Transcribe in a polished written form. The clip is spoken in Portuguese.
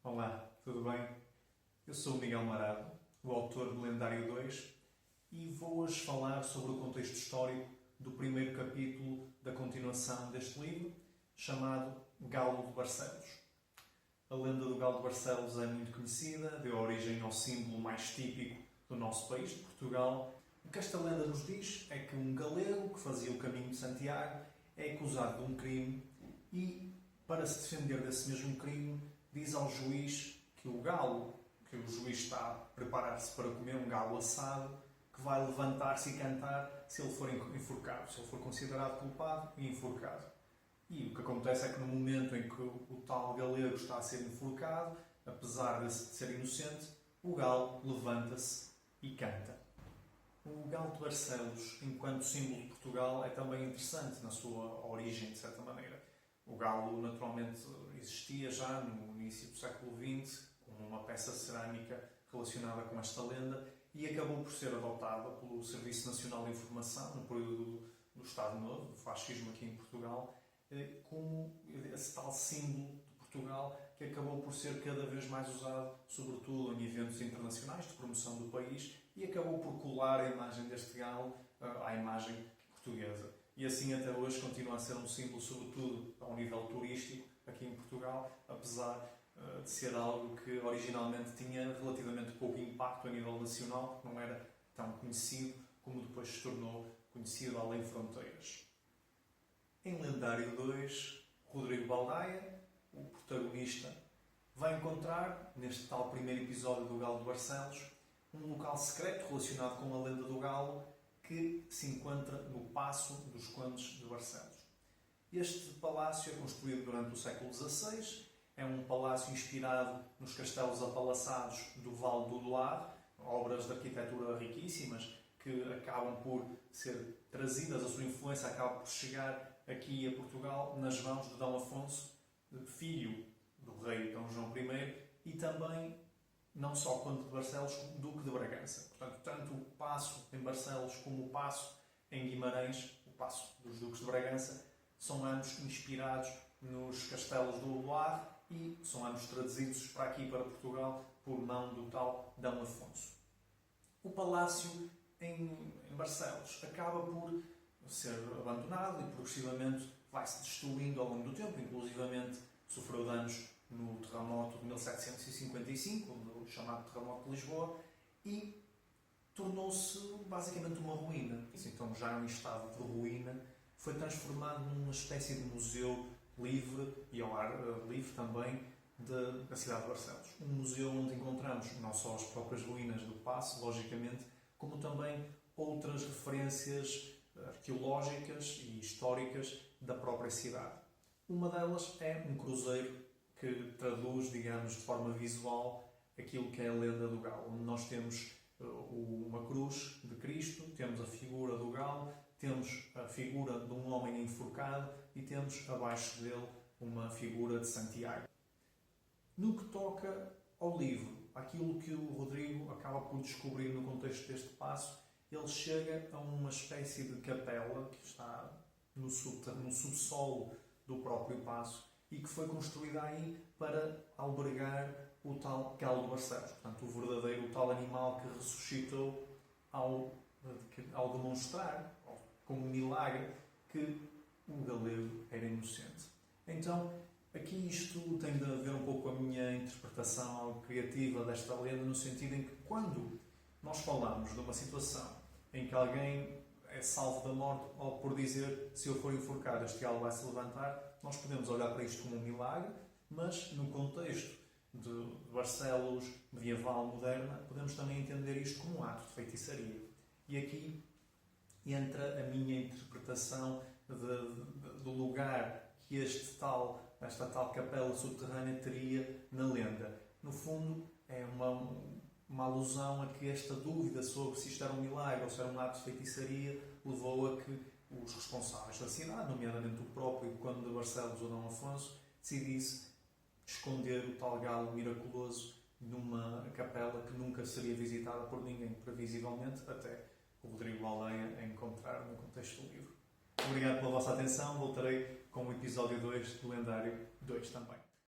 Olá, tudo bem? Eu sou o Miguel Marado, o autor do Lendário 2, e vou hoje falar sobre o contexto histórico do primeiro capítulo da continuação deste livro, chamado Galo de Barcelos. A lenda do Galo de Barcelos é muito conhecida, deu origem ao símbolo mais típico do nosso país, de Portugal. O que esta lenda nos diz é que um galego que fazia o caminho de Santiago é acusado de um crime e, para se defender desse mesmo crime, diz ao juiz que o galo, que o juiz está a preparar-se para comer um galo assado, que vai levantar-se e cantar se ele for enforcado, se ele for considerado culpado e enforcado. E o que acontece é que no momento em que o tal galego está a ser enforcado, apesar de ser inocente, o galo levanta-se e canta. O Galo de Barcelos, enquanto símbolo de Portugal, é também interessante na sua origem, de certa maneira. O galo, naturalmente, existia já no início do século XX, como uma peça cerâmica relacionada com esta lenda, e acabou por ser adotada pelo Serviço Nacional de Informação, no período do Estado Novo, do fascismo aqui em Portugal, como esse tal símbolo de Portugal que acabou por ser cada vez mais usado, sobretudo em eventos internacionais de promoção do país, e acabou por colar a imagem deste galo à imagem portuguesa. E assim até hoje continua a ser um símbolo, sobretudo ao nível turístico, aqui em Portugal, apesar de ser algo que originalmente tinha relativamente pouco impacto a nível nacional, não era tão conhecido como depois se tornou conhecido além fronteiras. Em Lendário 2, Rodrigo Baldaia, o protagonista, vai encontrar, neste tal primeiro episódio do Galo de Barcelos, um local secreto relacionado com a lenda do galo que se encontra no Paço dos Condes de Barcelos. Este palácio é construído durante o século XVI, é um palácio inspirado nos castelos apalaçados do Vale do Loire, obras de arquitetura riquíssimas que acabam por ser trazidas, a sua influência acaba por chegar aqui a Portugal nas mãos de Dom Afonso, filho do rei Dom João I, e também não só Conde de Barcelos, como Duque de Bragança. Portanto, tanto o Paço em Barcelos como o Paço em Guimarães, o Paço dos Duques de Bragança, são ambos inspirados nos castelos do Loire e são ambos traduzidos para aqui, para Portugal, por mão do tal Dom Afonso. O palácio em Barcelos acaba por ser abandonado e progressivamente vai-se destruindo ao longo do tempo, inclusivamente sofreu danos no terremoto de 1755, no chamado terremoto de Lisboa, e tornou-se basicamente uma ruína. Então, já em estado de ruína, foi transformado numa espécie de museu livre e ao ar livre também da cidade de Barcelos. Um museu onde encontramos não só as próprias ruínas do Paço, logicamente, como também outras referências arqueológicas e históricas da própria cidade. Uma delas é um cruzeiro que traduz, digamos, de forma visual aquilo que é a lenda do galo, onde nós temos uma cruz de Cristo, temos a figura do galo, temos a figura de um homem enforcado e temos abaixo dele uma figura de Santiago. No que toca ao livro, aquilo que o Rodrigo acaba por descobrir no contexto deste passo, ele chega a uma espécie de capela que está no subsolo do próprio paço e que foi construída aí para albergar o tal Galo de Barcelos. Portanto, o verdadeiro, o tal animal que ressuscitou ao demonstrar, como um milagre, que o galego era inocente. Então, aqui isto tem de ver um pouco a minha interpretação criativa desta lenda, no sentido em que quando nós falamos de uma situação em que alguém é salvo da morte, ou por dizer, se eu for enforcado, este galo vai se levantar, nós podemos olhar para isto como um milagre, mas no contexto de Barcelos medieval moderna, podemos também entender isto como um ato de feitiçaria. E aqui entra a minha interpretação do lugar que esta tal capela subterrânea teria na lenda. No fundo, é uma alusão a que esta dúvida sobre se isto era um milagre ou se era um ato de feitiçaria levou a que os responsáveis da cidade, nomeadamente o próprio Conde de Barcelos ou Dom Afonso, decidisse esconder o tal galo miraculoso numa capela que nunca seria visitada por ninguém, previsivelmente, até o Rodrigo Baldaia a encontrar no contexto do livro. Obrigado pela vossa atenção, voltarei com o episódio 2 do Lendário 2 também.